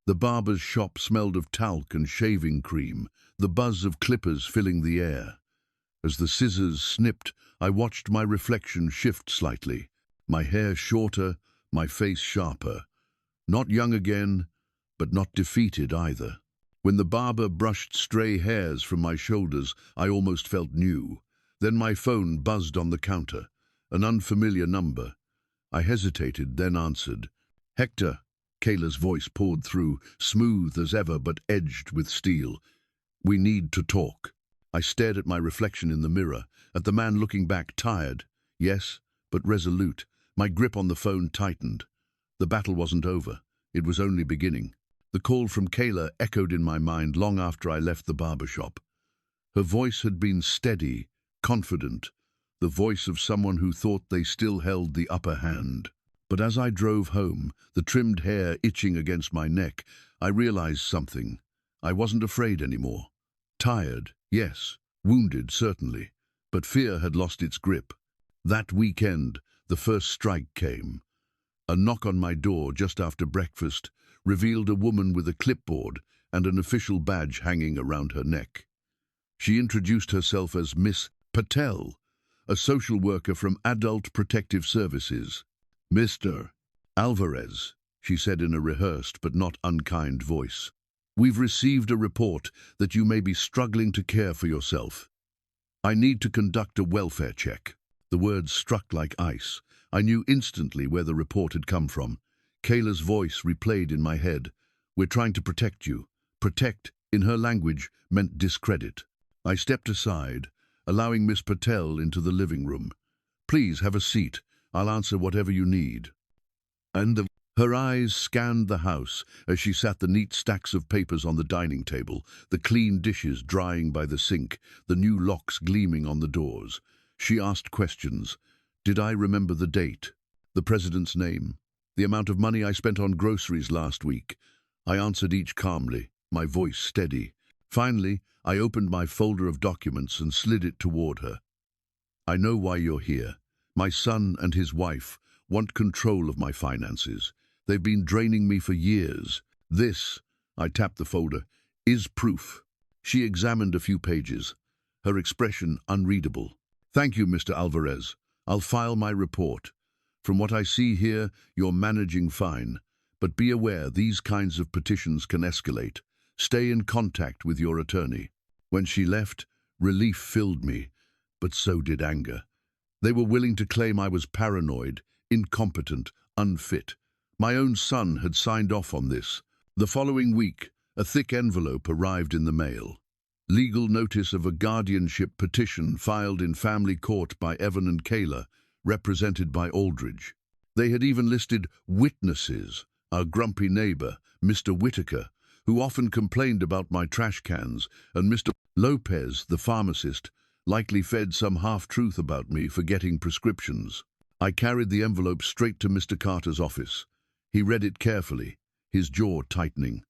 [SPEAKER 1] The barber's shop smelled of talc and shaving cream, the buzz of clippers filling the air. As the scissors snipped, I watched my reflection shift slightly. My hair shorter, my face sharper. Not young again, but not defeated either. When the barber brushed stray hairs from my shoulders, I almost felt new. Then my phone buzzed on the counter, an unfamiliar number. I hesitated, then answered. Hector, Kayla's voice poured through, smooth as ever but edged with steel. We need to talk. I stared at my reflection in the mirror, at the man looking back, tired, yes, but resolute. My grip on the phone tightened. The battle wasn't over. It was only beginning. The call from Kayla echoed in my mind long after I left the barber shop. Her voice had been steady, confident, the voice of someone who thought they still held the upper hand. But as I drove home, the trimmed hair itching against my neck, I realized something. I wasn't afraid anymore. Tired, yes. Wounded, certainly. But fear had lost its grip. That weekend, the first strike came. A knock on my door just after breakfast revealed a woman with a clipboard and an official badge hanging around her neck. She introduced herself as Miss Patel, a social worker from Adult Protective Services. "Mr. Alvarez," she said in a rehearsed but not unkind voice, "we've received a report that you may be struggling to care for yourself. I need to conduct a welfare check." The words struck like ice. I knew instantly where the report had come from. Kayla's voice replayed in my head. "We're trying to protect you." Protect, in her language, meant discredit. I stepped aside, allowing Miss Patel into the living room. "Please have a seat. I'll answer whatever you need." Her eyes scanned the house as she sat the neat stacks of papers on the dining table, the clean dishes drying by the sink, the new locks gleaming on the doors. She asked questions. Did I remember the date, the president's name, the amount of money I spent on groceries last week? I answered each calmly, my voice steady. Finally, I opened my folder of documents and slid it toward her. "I know why you're here. My son and his wife want control of my finances. They've been draining me for years. This," I tapped the folder, "is proof." She examined a few pages, her expression unreadable. "Thank you, Mr. Alvarez. I'll file my report. From what I see here, you're managing fine. But be aware, these kinds of petitions can escalate. Stay in contact with your attorney." When she left, relief filled me, but so did anger. They were willing to claim I was paranoid, incompetent, unfit. My own son had signed off on this. The following week, a thick envelope arrived in the mail. Legal notice of a guardianship petition filed in family court by Evan and Kayla, represented by Aldridge. They had even listed witnesses, our grumpy neighbor, Mr. Whitaker, who often complained about my trash cans, and Mr. Lopez, the pharmacist, likely fed some half-truth about me for getting prescriptions. I carried the envelope straight to Mr. Carter's office. He read it carefully, his jaw tightening.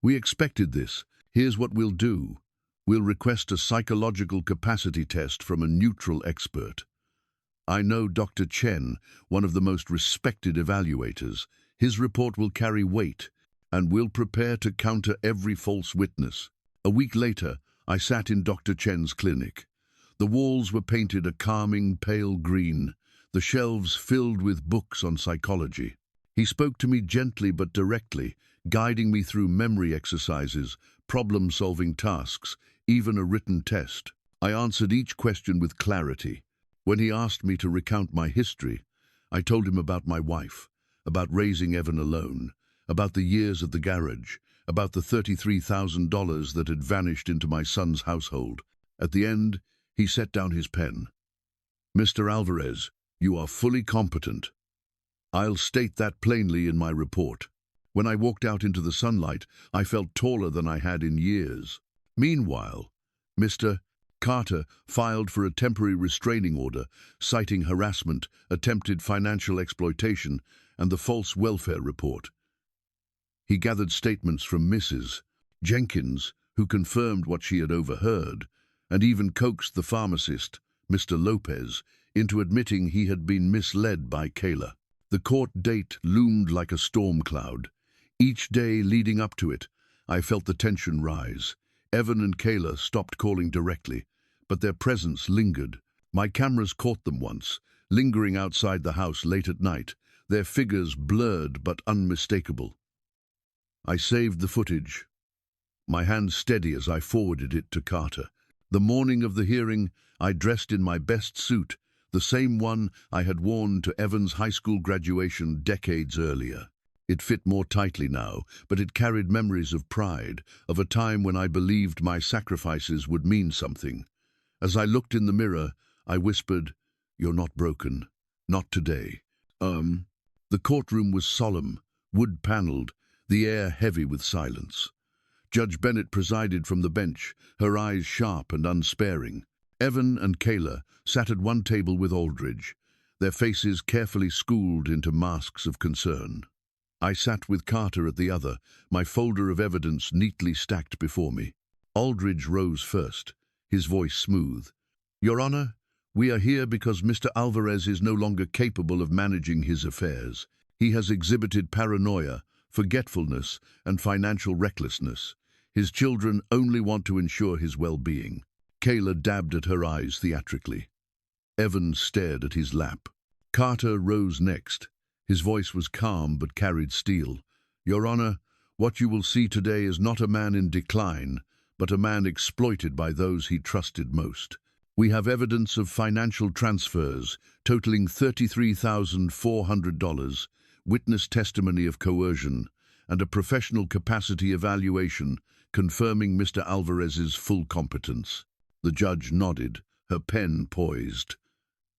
[SPEAKER 1] "We expected this. Here's what we'll do. We'll request a psychological capacity test from a neutral expert. I know Dr. Chen, one of the most respected evaluators. His report will carry weight, and we'll prepare to counter every false witness." A week later, I sat in Dr. Chen's clinic. The walls were painted a calming, pale green, the shelves filled with books on psychology. He spoke to me gently but directly, guiding me through memory exercises, problem-solving tasks, even a written test. I answered each question with clarity. When he asked me to recount my history, I told him about my wife, about raising Evan alone, about the years at the garage, about the $33,000 that had vanished into my son's household. At the end, he set down his pen. "Mr. Alvarez, you are fully competent. I'll state that plainly in my report." When I walked out into the sunlight, I felt taller than I had in years. Meanwhile, Mr. Carter filed for a temporary restraining order, citing harassment, attempted financial exploitation, and the false welfare report. He gathered statements from Mrs. Jenkins, who confirmed what she had overheard, and even coaxed the pharmacist, Mr. Lopez, into admitting he had been misled by Kayla. The court date loomed like a storm cloud. Each day leading up to it, I felt the tension rise. Evan and Kayla stopped calling directly, but their presence lingered. My cameras caught them once, lingering outside the house late at night, their figures blurred but unmistakable. I saved the footage, my hand steady as I forwarded it to Carter. The morning of the hearing, I dressed in my best suit, the same one I had worn to Evan's high school graduation decades earlier. It fit more tightly now, but it carried memories of pride, of a time when I believed my sacrifices would mean something. As I looked in the mirror, I whispered, "You're not broken. Not today." The courtroom was solemn, wood-paneled, the air heavy with silence. Judge Bennett presided from the bench, her eyes sharp and unsparing. Evan and Kayla sat at one table with Aldridge, their faces carefully schooled into masks of concern. I sat with Carter at the other, my folder of evidence neatly stacked before me. Aldridge rose first, his voice smooth. "Your Honor, we are here because Mr. Alvarez is no longer capable of managing his affairs. He has exhibited paranoia, forgetfulness, and financial recklessness. His children only want to ensure his well-being." Kayla dabbed at her eyes theatrically. Evan stared at his lap. Carter rose next. His voice was calm but carried steel. "Your Honor, what you will see today is not a man in decline, but a man exploited by those he trusted most. We have evidence of financial transfers totaling $33,400, witness testimony of coercion, and a professional capacity evaluation confirming Mr. Alvarez's full competence." The judge nodded, her pen poised.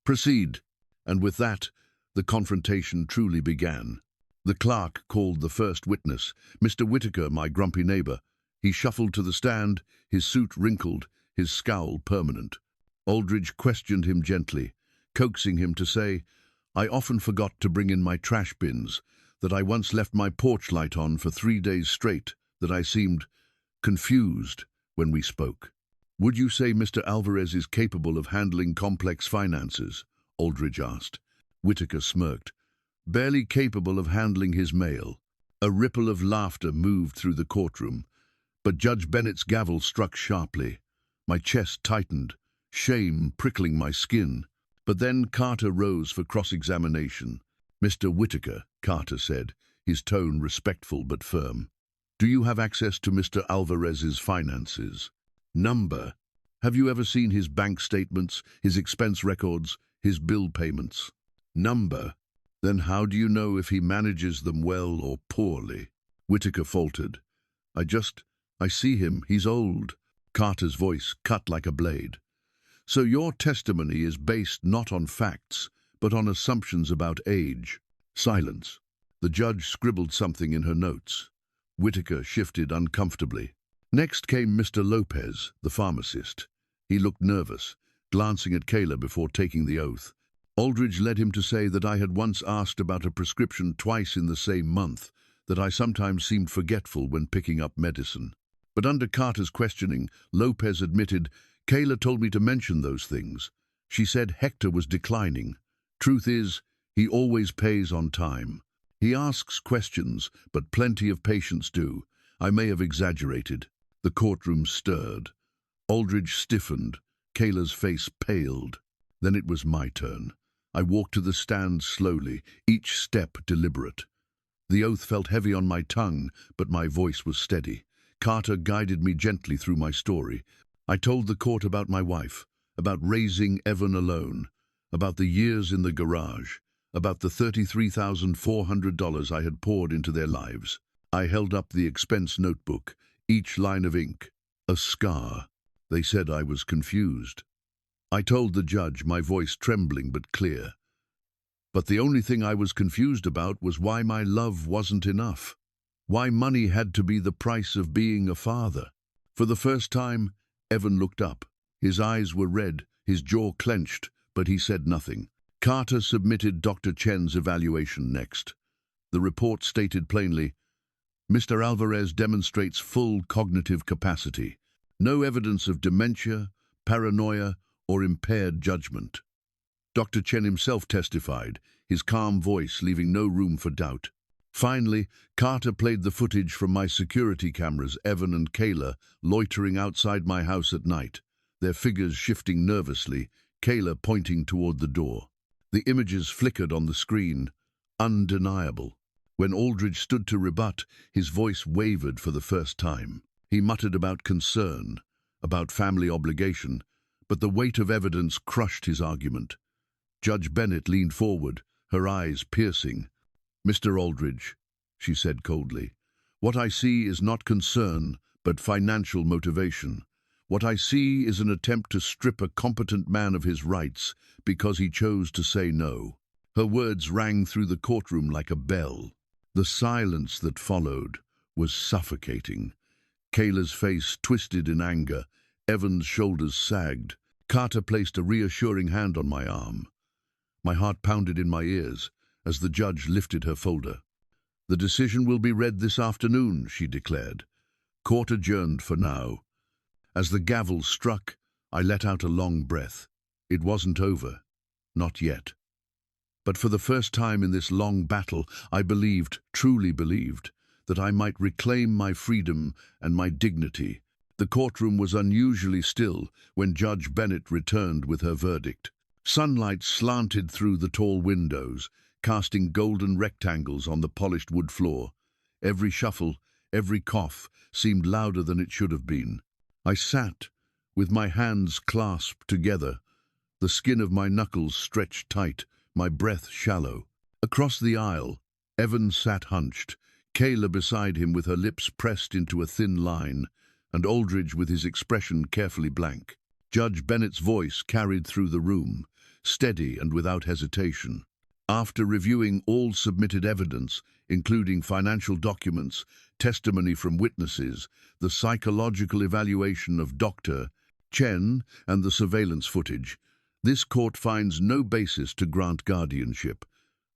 [SPEAKER 1] "Proceed." And with that, the confrontation truly began. The clerk called the first witness, Mr. Whitaker, my grumpy neighbor. He shuffled to the stand, his suit wrinkled, his scowl permanent. Aldridge questioned him gently, coaxing him to say, "I often forgot to bring in my trash bins, that I once left my porch light on for 3 days straight, that I seemed confused when we spoke." "Would you say Mr. Alvarez is capable of handling complex finances?" Aldridge asked. Whitaker smirked. "Barely capable of handling his mail." A ripple of laughter moved through the courtroom, but Judge Bennett's gavel struck sharply. My chest tightened, shame prickling my skin. But then Carter rose for cross-examination. "Mr. Whitaker," Carter said, his tone respectful but firm, "do you have access to Mr. Alvarez's finances? Number. Have you ever seen his bank statements, his expense records, his bill payments? Number. Then how do you know if he manages them well or poorly?" Whitaker faltered. I see him, he's old." Carter's voice cut like a blade. "So your testimony is based not on facts, but on assumptions about age." Silence. The judge scribbled something in her notes. Whitaker shifted uncomfortably. Next came Mr. Lopez, the pharmacist. He looked nervous, glancing at Kayla before taking the oath. Aldridge led him to say that I had once asked about a prescription twice in the same month, that I sometimes seemed forgetful when picking up medicine. But under Carter's questioning, Lopez admitted, "Kayla told me to mention those things. She said Hector was declining. Truth is, he always pays on time. He asks questions, but plenty of patients do. I may have exaggerated." The courtroom stirred. Aldridge stiffened. Kayla's face paled. Then it was my turn. I walked to the stand slowly, each step deliberate. The oath felt heavy on my tongue, but my voice was steady. Carter guided me gently through my story. I told the court about my wife, about raising Evan alone, about the years in the garage, about the $33,400 I had poured into their lives. I held up the expense notebook, each line of ink, a scar. They said I was confused. I told the judge, my voice trembling but clear. But the only thing I was confused about was why my love wasn't enough. Why money had to be the price of being a father. For the first time, Evan looked up. His eyes were red, his jaw clenched, but he said nothing. Carter submitted Dr. Chen's evaluation next. The report stated plainly, "Mr. Alvarez demonstrates full cognitive capacity. No evidence of dementia, paranoia, or impaired judgment." Dr. Chen himself testified, his calm voice leaving no room for doubt. Finally, Carter played the footage from my security cameras, Evan and Kayla loitering outside my house at night, their figures shifting nervously, Kayla pointing toward the door. The images flickered on the screen, undeniable. When Aldridge stood to rebut, his voice wavered for the first time. He muttered about concern, about family obligation, but the weight of evidence crushed his argument. Judge Bennett leaned forward, her eyes piercing. "Mr. Aldridge, she said coldly. What I see is not concern, but financial motivation. What I see is an attempt to strip a competent man of his rights because he chose to say no. Her words rang through the courtroom like a bell. The silence that followed was suffocating. Kayla's face twisted in anger. Evan's shoulders sagged. Carter placed a reassuring hand on my arm. My heart pounded in my ears as the judge lifted her folder. "The decision will be read this afternoon," she declared. "Court adjourned for now." As the gavel struck, I let out a long breath. It wasn't over. Not yet. But for the first time in this long battle, I believed, truly believed, that I might reclaim my freedom and my dignity. The courtroom was unusually still when Judge Bennett returned with her verdict. Sunlight slanted through the tall windows, casting golden rectangles on the polished wood floor. Every shuffle, every cough seemed louder than it should have been. I sat, with my hands clasped together, the skin of my knuckles stretched tight, my breath shallow. Across the aisle, Evan sat hunched, Kayla beside him with her lips pressed into a thin line, and Aldridge with his expression carefully blank. Judge Bennett's voice carried through the room, steady and without hesitation. After reviewing all submitted evidence, including financial documents, testimony from witnesses, the psychological evaluation of Dr. Chen, and the surveillance footage, this court finds no basis to grant guardianship.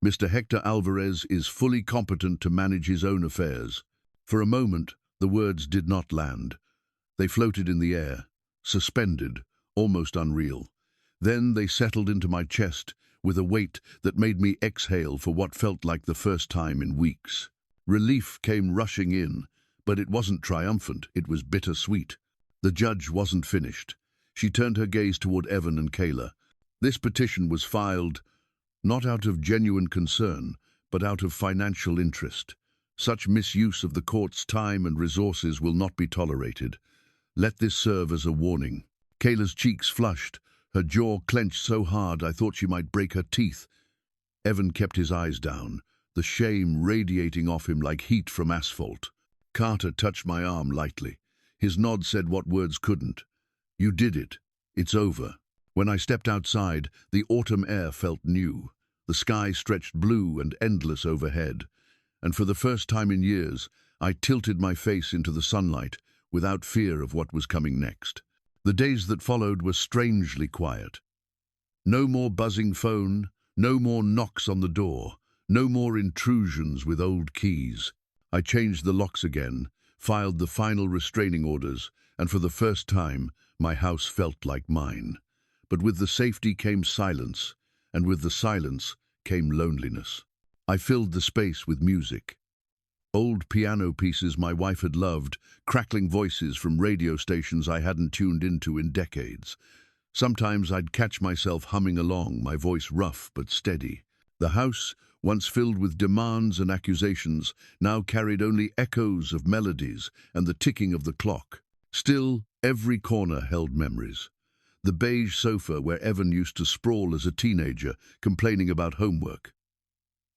[SPEAKER 1] Mr. Hector Alvarez is fully competent to manage his own affairs. For a moment, the words did not land. They floated in the air, suspended, almost unreal. Then they settled into my chest with a weight that made me exhale for what felt like the first time in weeks. Relief came rushing in, but it wasn't triumphant, it was bittersweet. The judge wasn't finished. She turned her gaze toward Evan and Kayla. This petition was filed not out of genuine concern, but out of financial interest. Such misuse of the court's time and resources will not be tolerated. Let this serve as a warning. Kayla's cheeks flushed, her jaw clenched so hard I thought she might break her teeth. Evan kept his eyes down, the shame radiating off him like heat from asphalt. Carter touched my arm lightly. His nod said what words couldn't. "You did it. It's over." When I stepped outside, the autumn air felt new. The sky stretched blue and endless overhead, and for the first time in years, I tilted my face into the sunlight without fear of what was coming next. The days that followed were strangely quiet. No more buzzing phone, no more knocks on the door, no more intrusions with old keys. I changed the locks again, filed the final restraining orders, and for the first time, my house felt like mine. But with the safety came silence, and with the silence came loneliness. I filled the space with music. Old piano pieces my wife had loved, crackling voices from radio stations I hadn't tuned into in decades. Sometimes I'd catch myself humming along, my voice rough but steady. The house, once filled with demands and accusations, now carried only echoes of melodies and the ticking of the clock. Still, every corner held memories. The beige sofa where Evan used to sprawl as a teenager, complaining about homework.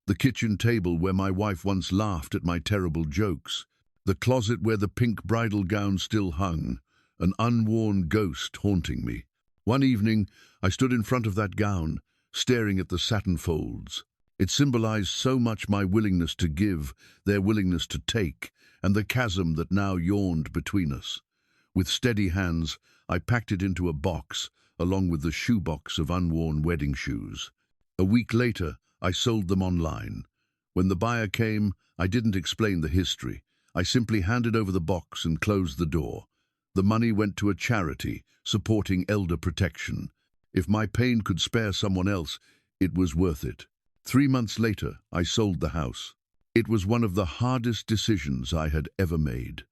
[SPEAKER 1] The kitchen table where my wife once laughed at my terrible jokes. The closet where the pink bridal gown still hung, an unworn ghost haunting me. One evening, I stood in front of that gown, staring at the satin folds. It symbolized so much my willingness to give, their willingness to take, and the chasm that now yawned between us. With steady hands, I packed it into a box, along with the shoebox of unworn wedding shoes. A week later, I sold them online. When the buyer came, I didn't explain the history. I simply handed over the box and closed the door. The money went to a charity, supporting elder protection. If my pain could spare someone else, it was worth it. 3 months later, I sold the house. It was one of the hardest decisions I had ever made.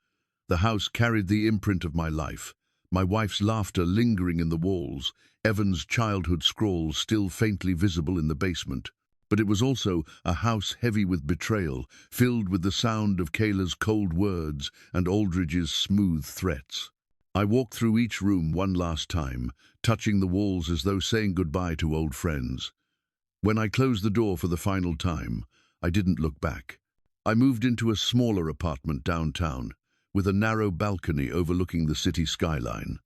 [SPEAKER 1] The house carried the imprint of my life. My wife's laughter lingering in the walls, Evan's childhood scrawls still faintly visible in the basement. But it was also a house heavy with betrayal, filled with the sound of Kayla's cold words and Aldridge's smooth threats. I walked through each room one last time, touching the walls as though saying goodbye to old friends. When I closed the door for the final time, I didn't look back. I moved into a smaller apartment downtown, with a narrow balcony overlooking the city skyline.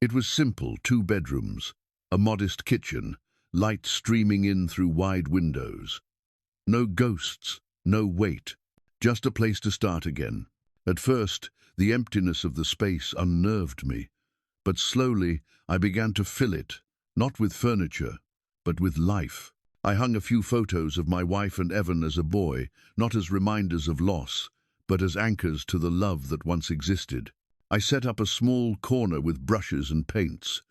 [SPEAKER 1] It was simple, 2 bedrooms, a modest kitchen, light streaming in through wide windows. No ghosts, no weight, just a place to start again. At first, the emptiness of the space unnerved me, but slowly I began to fill it, not with furniture, but with life. I hung a few photos of my wife and Evan as a boy, not as reminders of loss, but as anchors to the love that once existed. I set up a small corner with brushes and paints.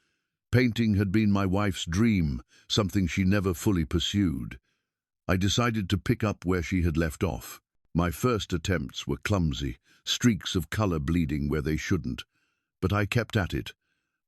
[SPEAKER 1] Painting had been my wife's dream, something she never fully pursued. I decided to pick up where she had left off. My first attempts were clumsy, streaks of color bleeding where they shouldn't. But I kept at it.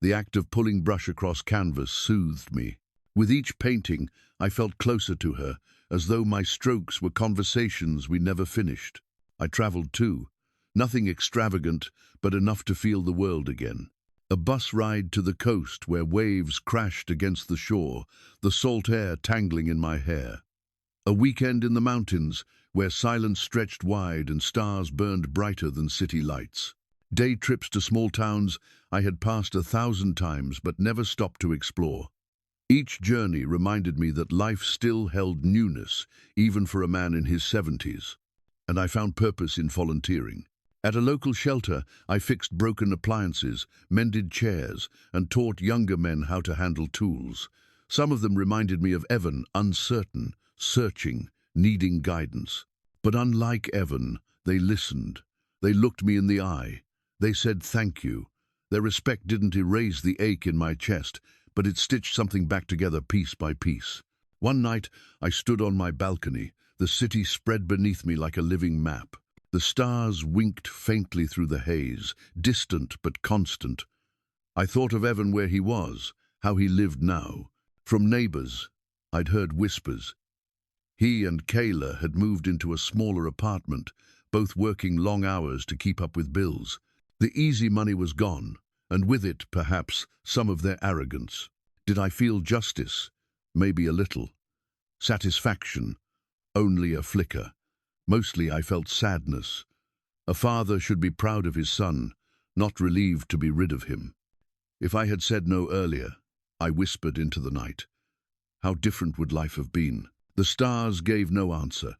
[SPEAKER 1] The act of pulling brush across canvas soothed me. With each painting, I felt closer to her, as though my strokes were conversations we never finished. I traveled too. Nothing extravagant, but enough to feel the world again. A bus ride to the coast where waves crashed against the shore, the salt air tangling in my hair. A weekend in the mountains where silence stretched wide and stars burned brighter than city lights. Day trips to small towns I had passed 1,000 times but never stopped to explore. Each journey reminded me that life still held newness, even for a man in his 70s. And I found purpose in volunteering. At a local shelter, I fixed broken appliances, mended chairs, and taught younger men how to handle tools. Some of them reminded me of Evan, uncertain, searching, needing guidance. But unlike Evan, they listened. They looked me in the eye. They said thank you. Their respect didn't erase the ache in my chest, but it stitched something back together piece by piece. One night, I stood on my balcony. The city spread beneath me like a living map. The stars winked faintly through the haze, distant but constant. I thought of Evan where he was, how he lived now. From neighbors, I'd heard whispers. He and Kayla had moved into a smaller apartment, both working long hours to keep up with bills. The easy money was gone, and with it, perhaps, some of their arrogance. Did I feel justice? Maybe a little. Satisfaction? Only a flicker. Mostly I felt sadness. A father should be proud of his son, not relieved to be rid of him. If I had said no earlier, I whispered into the night. How different would life have been? The stars gave no answer,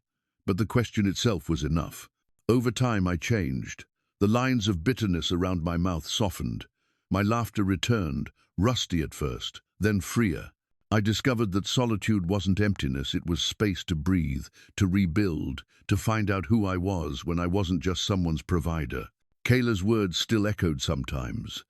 [SPEAKER 1] but the question itself was enough. Over time I changed. The lines of bitterness around my mouth softened. My laughter returned, rusty at first, then freer. I discovered that solitude wasn't emptiness, it was space to breathe, to rebuild, to find out who I was when I wasn't just someone's provider. Kayla's words still echoed sometimes.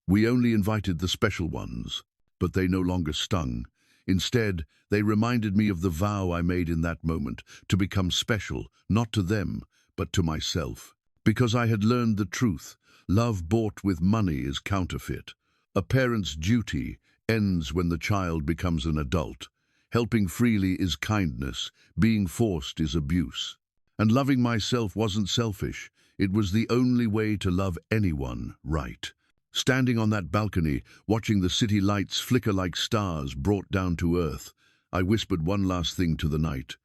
[SPEAKER 1] We only invited the special ones, but they no longer stung. Instead, they reminded me of the vow I made in that moment, to become special, not to them, but to myself. Because I had learned the truth, love bought with money is counterfeit. A parent's duty ends when the child becomes an adult. Helping freely is kindness, being forced is abuse. And loving myself wasn't selfish, it was the only way to love anyone right. Standing on that balcony, watching the city lights flicker like stars brought down to earth, I whispered one last thing to the night.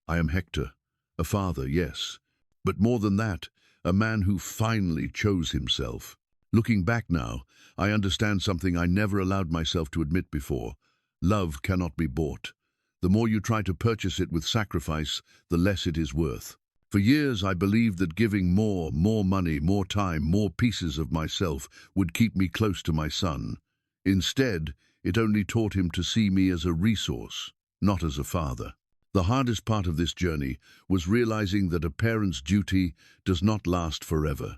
[SPEAKER 1] I am Hector, a father, yes, but more than that, a man who finally chose himself. Looking back now, I understand something I never allowed myself to admit before. Love cannot be bought. The more you try to purchase it with sacrifice, the less it is worth. For years I believed that giving more money, more time, more pieces of myself would keep me close to my son. Instead, it only taught him to see me as a resource, not as a father. The hardest part of this journey was realizing that a parent's duty does not last forever.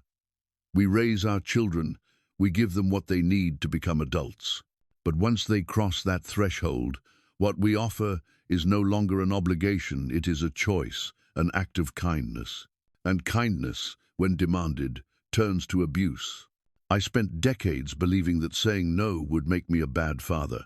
[SPEAKER 1] We raise our children, we give them what they need to become adults. But once they cross that threshold, what we offer is no longer an obligation, it is a choice, an act of kindness. And kindness, when demanded, turns to abuse. I spent decades believing that saying no would make me a bad father.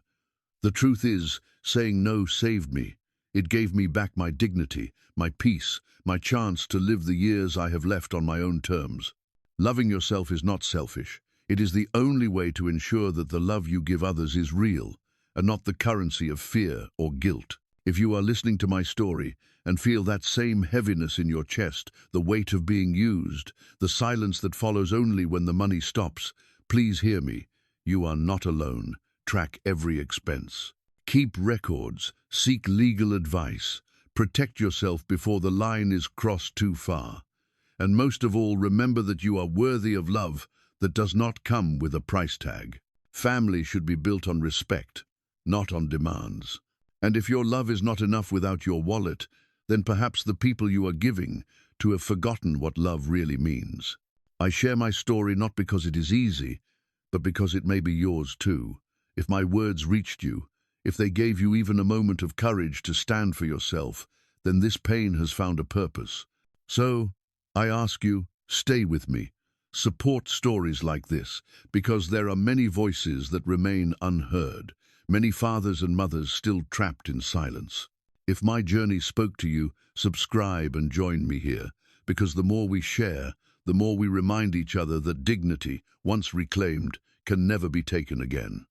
[SPEAKER 1] The truth is, saying no saved me. It gave me back my dignity, my peace, my chance to live the years I have left on my own terms. Loving yourself is not selfish. It is the only way to ensure that the love you give others is real, and not the currency of fear or guilt. If you are listening to my story and feel that same heaviness in your chest, the weight of being used, the silence that follows only when the money stops, please hear me. You are not alone. Track every expense. Keep records. Seek legal advice. Protect yourself before the line is crossed too far. And most of all, remember that you are worthy of love that does not come with a price tag. Family should be built on respect, not on demands. And if your love is not enough without your wallet, then perhaps the people you are giving to have forgotten what love really means. I share my story not because it is easy, but because it may be yours too. If my words reached you, if they gave you even a moment of courage to stand for yourself, then this pain has found a purpose. So, I ask you, stay with me. Support stories like this, because there are many voices that remain unheard, many fathers and mothers still trapped in silence. If my journey spoke to you, subscribe and join me here, because the more we share, the more we remind each other that dignity, once reclaimed, can never be taken again.